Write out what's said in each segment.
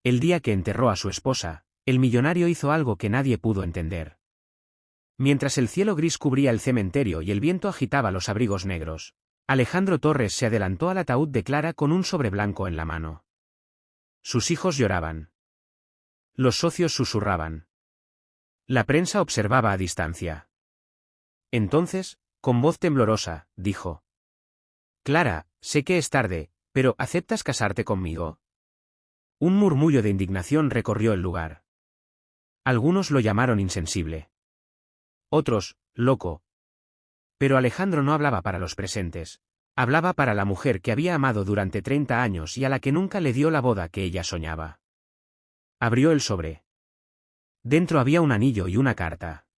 El día que enterró a su esposa, el millonario hizo algo que nadie pudo entender. Mientras el cielo gris cubría el cementerio y el viento agitaba los abrigos negros, Alejandro Torres se adelantó al ataúd de Clara con un sobre blanco en la mano. Sus hijos lloraban. Los socios susurraban. La prensa observaba a distancia. Entonces, con voz temblorosa, dijo: «Clara, sé que es tarde, pero ¿aceptas casarte conmigo?». Un murmullo de indignación recorrió el lugar. Algunos lo llamaron insensible. Otros, loco. Pero Alejandro no hablaba para los presentes. Hablaba para la mujer que había amado durante 30 años y a la que nunca le dio la boda que ella soñaba. Abrió el sobre. Dentro había un anillo y una carta.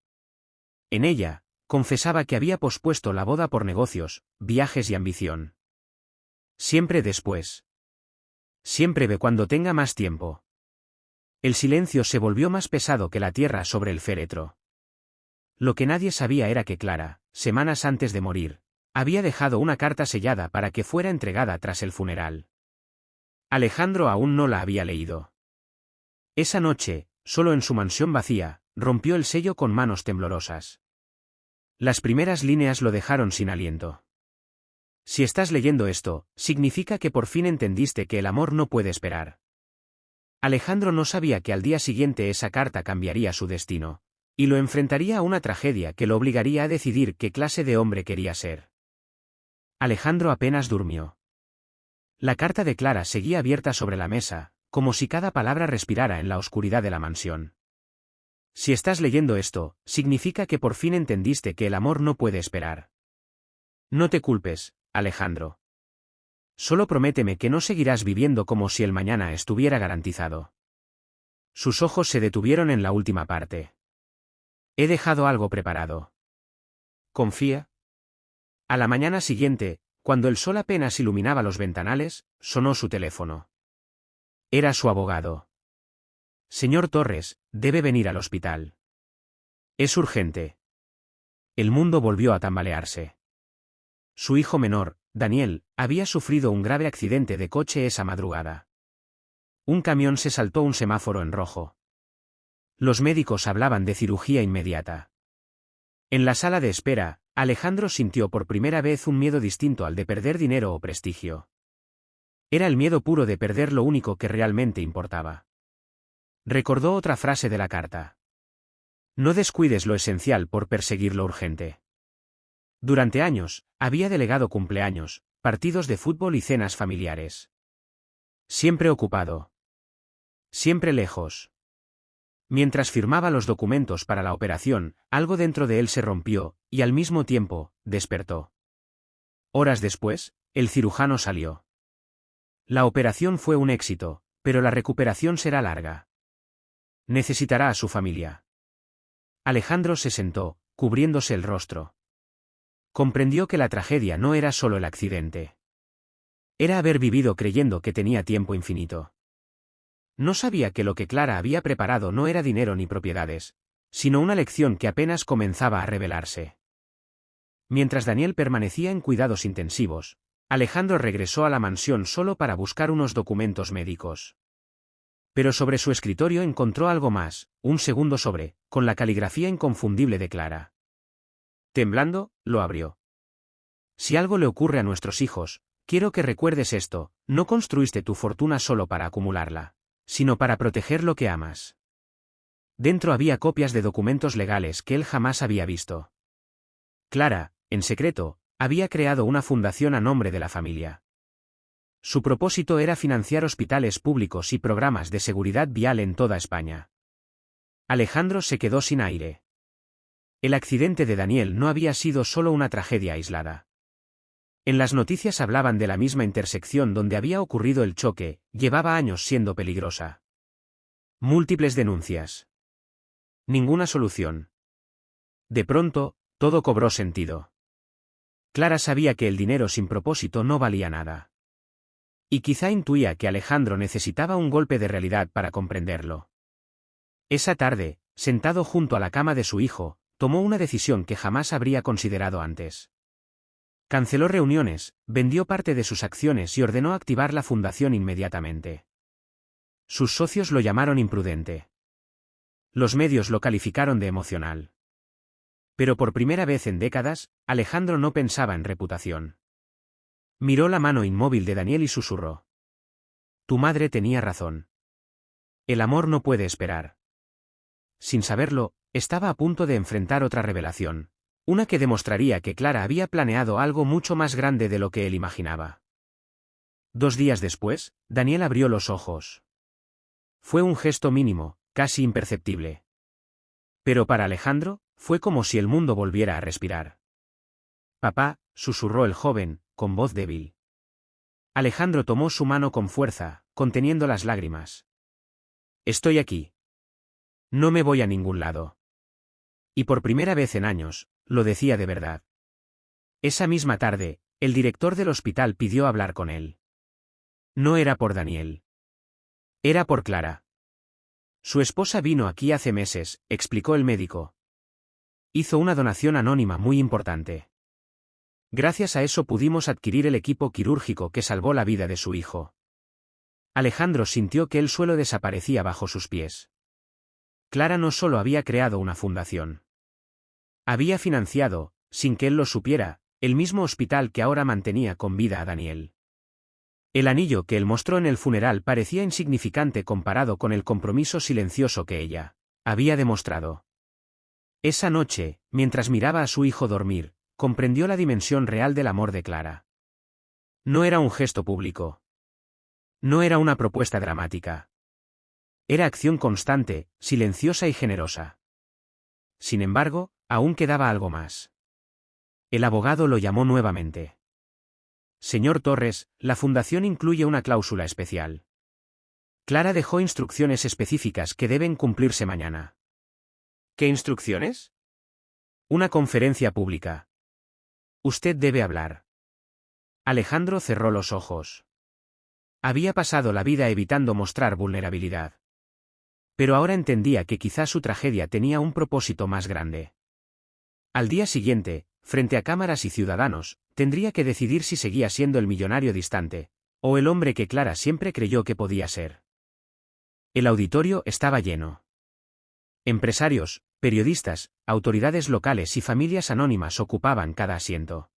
En ella, confesaba que había pospuesto la boda por negocios, viajes y ambición. Siempre después. Siempre ve cuando tenga más tiempo. El silencio se volvió más pesado que la tierra sobre el féretro. Lo que nadie sabía era que Clara, semanas antes de morir, había dejado una carta sellada para que fuera entregada tras el funeral. Alejandro aún no la había leído. Esa noche, solo en su mansión vacía, rompió el sello con manos temblorosas. Las primeras líneas lo dejaron sin aliento. Si estás leyendo esto, significa que por fin entendiste que el amor no puede esperar. Alejandro no sabía que al día siguiente esa carta cambiaría su destino, y lo enfrentaría a una tragedia que lo obligaría a decidir qué clase de hombre quería ser. Alejandro apenas durmió. La carta de Clara seguía abierta sobre la mesa, como si cada palabra respirara en la oscuridad de la mansión. Si estás leyendo esto, significa que por fin entendiste que el amor no puede esperar. No te culpes, Alejandro. Solo prométeme que no seguirás viviendo como si el mañana estuviera garantizado. Sus ojos se detuvieron en la última parte. He dejado algo preparado. ¿Confía? A la mañana siguiente, cuando el sol apenas iluminaba los ventanales, sonó su teléfono. Era su abogado. Señor Torres, debe venir al hospital. Es urgente. El mundo volvió a tambalearse. Su hijo menor, Daniel, había sufrido un grave accidente de coche esa madrugada. Un camión se saltó un semáforo en rojo. Los médicos hablaban de cirugía inmediata. En la sala de espera, Alejandro sintió por primera vez un miedo distinto al de perder dinero o prestigio. Era el miedo puro de perder lo único que realmente importaba. Recordó otra frase de la carta. No descuides lo esencial por perseguir lo urgente. Durante años, había delegado cumpleaños, partidos de fútbol y cenas familiares. Siempre ocupado. Siempre lejos. Mientras firmaba los documentos para la operación, algo dentro de él se rompió, y al mismo tiempo, despertó. Horas después, el cirujano salió. La operación fue un éxito, pero la recuperación será larga. Necesitará a su familia. Alejandro se sentó, cubriéndose el rostro. Comprendió que la tragedia no era solo el accidente. Era haber vivido creyendo que tenía tiempo infinito. No sabía que lo que Clara había preparado no era dinero ni propiedades, sino una lección que apenas comenzaba a revelarse. Mientras Daniel permanecía en cuidados intensivos, Alejandro regresó a la mansión solo para buscar unos documentos médicos. Pero sobre su escritorio encontró algo más, un segundo sobre, con la caligrafía inconfundible de Clara. Temblando, lo abrió. Si algo le ocurre a nuestros hijos, quiero que recuerdes esto: no construiste tu fortuna solo para acumularla, sino para proteger lo que amas. Dentro había copias de documentos legales que él jamás había visto. Clara, en secreto, había creado una fundación a nombre de la familia. Su propósito era financiar hospitales públicos y programas de seguridad vial en toda España. Alejandro se quedó sin aire. El accidente de Daniel no había sido solo una tragedia aislada. En las noticias hablaban de la misma intersección donde había ocurrido el choque, llevaba años siendo peligrosa. Múltiples denuncias. Ninguna solución. De pronto, todo cobró sentido. Clara sabía que el dinero sin propósito no valía nada. Y quizá intuía que Alejandro necesitaba un golpe de realidad para comprenderlo. Esa tarde, sentado junto a la cama de su hijo, tomó una decisión que jamás habría considerado antes. Canceló reuniones, vendió parte de sus acciones y ordenó activar la fundación inmediatamente. Sus socios lo llamaron imprudente. Los medios lo calificaron de emocional. Pero por primera vez en décadas, Alejandro no pensaba en reputación. Miró la mano inmóvil de Daniel y susurró. Tu madre tenía razón. El amor no puede esperar. Sin saberlo, estaba a punto de enfrentar otra revelación. Una que demostraría que Clara había planeado algo mucho más grande de lo que él imaginaba. 2 días después, Daniel abrió los ojos. Fue un gesto mínimo, casi imperceptible. Pero para Alejandro, fue como si el mundo volviera a respirar. Papá, susurró el joven, con voz débil. Alejandro tomó su mano con fuerza, conteniendo las lágrimas. Estoy aquí. No me voy a ningún lado. Y por primera vez en años, lo decía de verdad. Esa misma tarde, el director del hospital pidió hablar con él. No era por Daniel. Era por Clara. Su esposa vino aquí hace meses, explicó el médico. Hizo una donación anónima muy importante. Gracias a eso pudimos adquirir el equipo quirúrgico que salvó la vida de su hijo. Alejandro sintió que el suelo desaparecía bajo sus pies. Clara no solo había creado una fundación. Había financiado, sin que él lo supiera, el mismo hospital que ahora mantenía con vida a Daniel. El anillo que él mostró en el funeral parecía insignificante comparado con el compromiso silencioso que ella había demostrado. Esa noche, mientras miraba a su hijo dormir, comprendió la dimensión real del amor de Clara. No era un gesto público. No era una propuesta dramática. Era acción constante, silenciosa y generosa. Sin embargo, aún quedaba algo más. El abogado lo llamó nuevamente. Señor Torres, la fundación incluye una cláusula especial. Clara dejó instrucciones específicas que deben cumplirse mañana. ¿Qué instrucciones? Una conferencia pública. Usted debe hablar. Alejandro cerró los ojos. Había pasado la vida evitando mostrar vulnerabilidad. Pero ahora entendía que quizá su tragedia tenía un propósito más grande. Al día siguiente, frente a cámaras y ciudadanos, tendría que decidir si seguía siendo el millonario distante, o el hombre que Clara siempre creyó que podía ser. El auditorio estaba lleno. Empresarios, periodistas, autoridades locales y familias anónimas ocupaban cada asiento.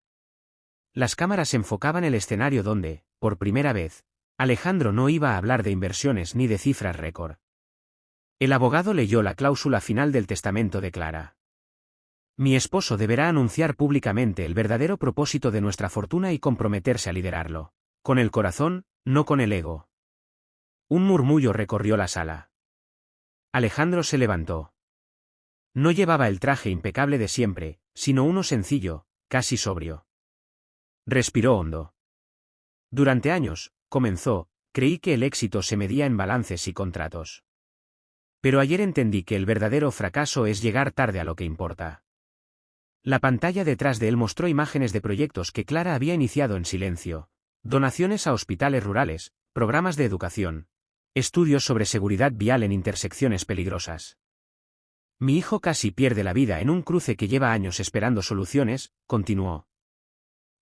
Las cámaras enfocaban el escenario donde, por primera vez, Alejandro no iba a hablar de inversiones ni de cifras récord. El abogado leyó la cláusula final del testamento de Clara. Mi esposo deberá anunciar públicamente el verdadero propósito de nuestra fortuna y comprometerse a liderarlo. Con el corazón, no con el ego. Un murmullo recorrió la sala. Alejandro se levantó. No llevaba el traje impecable de siempre, sino uno sencillo, casi sobrio. Respiró hondo. Durante años, comenzó, creí que el éxito se medía en balances y contratos. Pero ayer entendí que el verdadero fracaso es llegar tarde a lo que importa. La pantalla detrás de él mostró imágenes de proyectos que Clara había iniciado en silencio. Donaciones a hospitales rurales, programas de educación, estudios sobre seguridad vial en intersecciones peligrosas. Mi hijo casi pierde la vida en un cruce que lleva años esperando soluciones, continuó.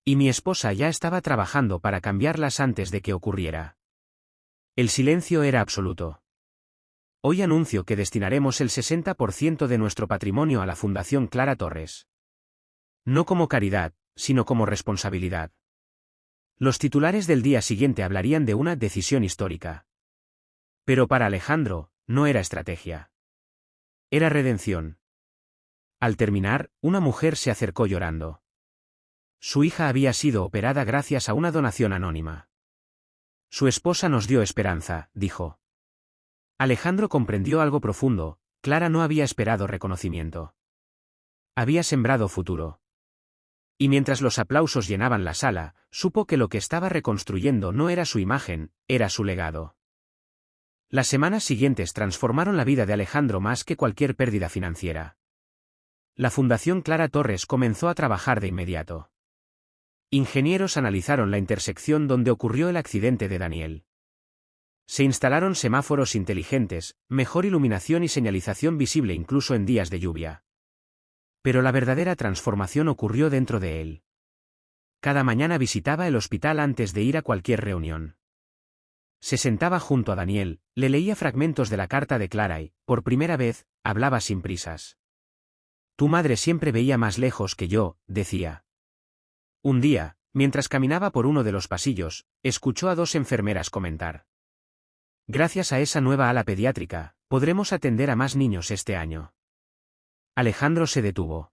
Y mi esposa ya estaba trabajando para cambiarlas antes de que ocurriera. El silencio era absoluto. Hoy anuncio que destinaremos el 60% de nuestro patrimonio a la Fundación Clara Torres. No como caridad, sino como responsabilidad. Los titulares del día siguiente hablarían de una decisión histórica. Pero para Alejandro, no era estrategia. Era redención. Al terminar, una mujer se acercó llorando. Su hija había sido operada gracias a una donación anónima. Su esposa nos dio esperanza, dijo. Alejandro comprendió algo profundo. Clara no había esperado reconocimiento. Había sembrado futuro. Y mientras los aplausos llenaban la sala, supo que lo que estaba reconstruyendo no era su imagen, era su legado. Las semanas siguientes transformaron la vida de Alejandro más que cualquier pérdida financiera. La Fundación Clara Torres comenzó a trabajar de inmediato. Ingenieros analizaron la intersección donde ocurrió el accidente de Daniel. Se instalaron semáforos inteligentes, mejor iluminación y señalización visible incluso en días de lluvia. Pero la verdadera transformación ocurrió dentro de él. Cada mañana visitaba el hospital antes de ir a cualquier reunión. Se sentaba junto a Daniel, le leía fragmentos de la carta de Clara y, por primera vez, hablaba sin prisas. Tu madre siempre veía más lejos que yo, decía. Un día, mientras caminaba por uno de los pasillos, escuchó a dos enfermeras comentar. Gracias a esa nueva ala pediátrica, podremos atender a más niños este año. Alejandro se detuvo.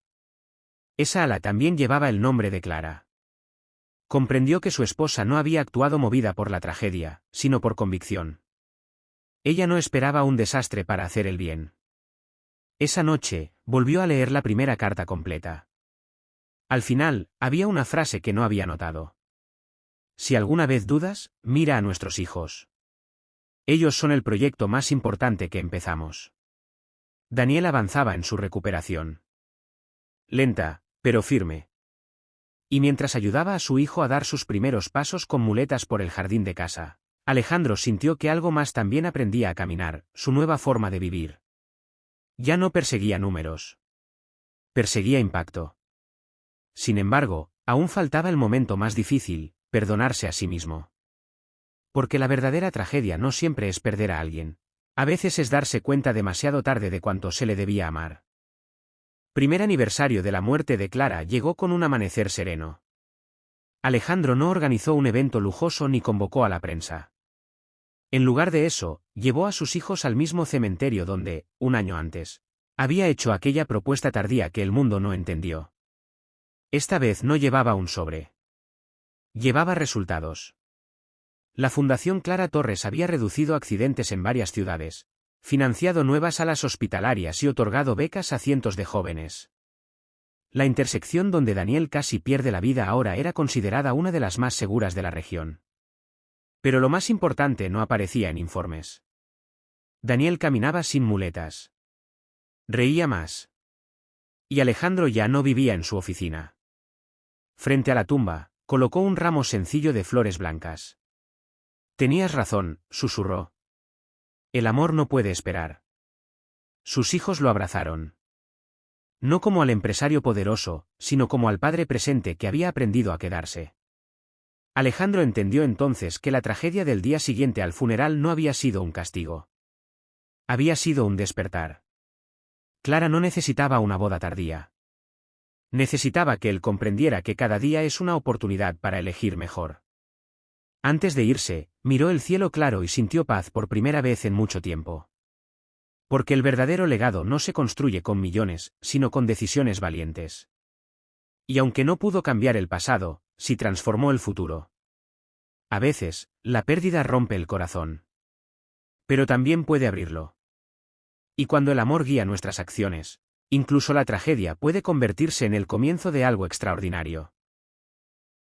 Esa ala también llevaba el nombre de Clara. Comprendió que su esposa no había actuado movida por la tragedia, sino por convicción. Ella no esperaba un desastre para hacer el bien. Esa noche, volvió a leer la primera carta completa. Al final, había una frase que no había notado. Si alguna vez dudas, mira a nuestros hijos. Ellos son el proyecto más importante que empezamos. Daniel avanzaba en su recuperación. Lenta, pero firme. Y mientras ayudaba a su hijo a dar sus primeros pasos con muletas por el jardín de casa, Alejandro sintió que algo más también aprendía a caminar, su nueva forma de vivir. Ya no perseguía números. Perseguía impacto. Sin embargo, aún faltaba el momento más difícil, perdonarse a sí mismo. Porque la verdadera tragedia no siempre es perder a alguien. A veces es darse cuenta demasiado tarde de cuánto se le debía amar. Primer aniversario de la muerte de Clara llegó con un amanecer sereno. Alejandro no organizó un evento lujoso ni convocó a la prensa. En lugar de eso, llevó a sus hijos al mismo cementerio donde, un año antes, había hecho aquella propuesta tardía que el mundo no entendió. Esta vez no llevaba un sobre. Llevaba resultados. La Fundación Clara Torres había reducido accidentes en varias ciudades, financiado nuevas salas hospitalarias y otorgado becas a cientos de jóvenes. La intersección donde Daniel casi pierde la vida ahora era considerada una de las más seguras de la región. Pero lo más importante no aparecía en informes. Daniel caminaba sin muletas. Reía más. Y Alejandro ya no vivía en su oficina. Frente a la tumba, colocó un ramo sencillo de flores blancas. Tenías razón, susurró. El amor no puede esperar. Sus hijos lo abrazaron. No como al empresario poderoso, sino como al padre presente que había aprendido a quedarse. Alejandro entendió entonces que la tragedia del día siguiente al funeral no había sido un castigo. Había sido un despertar. Clara no necesitaba una boda tardía. Necesitaba que él comprendiera que cada día es una oportunidad para elegir mejor. Antes de irse, miró el cielo claro y sintió paz por primera vez en mucho tiempo. Porque el verdadero legado no se construye con millones, sino con decisiones valientes. Y aunque no pudo cambiar el pasado, sí transformó el futuro. A veces, la pérdida rompe el corazón. Pero también puede abrirlo. Y cuando el amor guía nuestras acciones, incluso la tragedia puede convertirse en el comienzo de algo extraordinario.